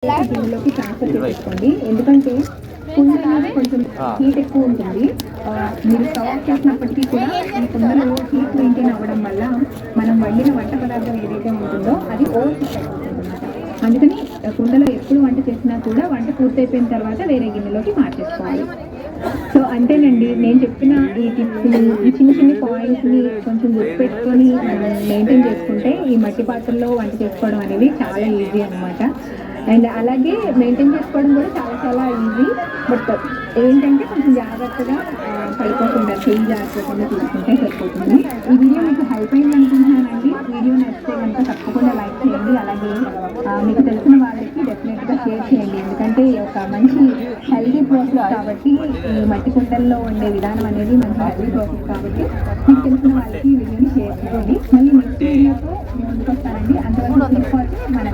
గిన్నెలోకి ట్రాన్స్ఫర్ చేసుకోండి. ఎందుకంటే కుండ కొంచెం హీట్ ఎక్కువ ఉంటుంది. మీరు స్టవ్ ఆఫ్ చేసినప్పటికీ కూడా ఈ కుండలో హీట్ మెయింటైన్ అవ్వడం వల్ల మనం వండిన వంట పదార్థం ఏదైతే ఉంటుందో అది ఓవర్ కుక్ అయిపోతుంది అన్నమాట. అందుకని కుండలో ఎప్పుడు వంట చేసినా కూడా వంట పూర్తయిపోయిన తర్వాత వేరే గిన్నెలోకి మార్చేసుకోవాలి. సో అంతేనండి, నేను చెప్పిన ఈ టిప్స్ని, ఈ చిన్న చిన్న పాయింట్స్ని కొంచెం గుర్తుపెట్టుకొని మనం మెయింటైన్ చేసుకుంటే ఈ మట్టి పాత్రలో వంట చేసుకోవడం అనేది చాలా ఈజీ అనమాట. అండ్ అలాగే మెయింటైన్ చేసుకోవడం కూడా చాలా చాలా ఈజీ. బట్ ఏంటంటే కొంచెం జాగ్రత్తగా పడిపోకుండా, చేయి జాగ్రత్తగా చూసుకుంటే సరిపోతుంది. ఈ వీడియో మీకు హెల్ప్ అయింది అనుకుంటున్నానండి. వీడియో నచ్చితే కనుక తప్పకుండా లైక్ చేయండి. అలాగే మీకు తెలిసిన వాళ్ళకి డెఫినెట్గా షేర్ చేయండి. ఎందుకంటే ఒక మంచి హెల్దీ ప్రాసెస్ కాబట్టి, ఈ మట్టి కుండల్లో ఉండే విధానం అనేది మంచి హెల్దీ ప్రాసెస్ కాబట్టి మీకు తెలిసిన వాళ్ళకి ఈ వీడియోని షేర్ చేయండి. మళ్ళీ నెక్స్ట్ వీడియోతో ముందుకు వస్తానండి. అంతవరకు మన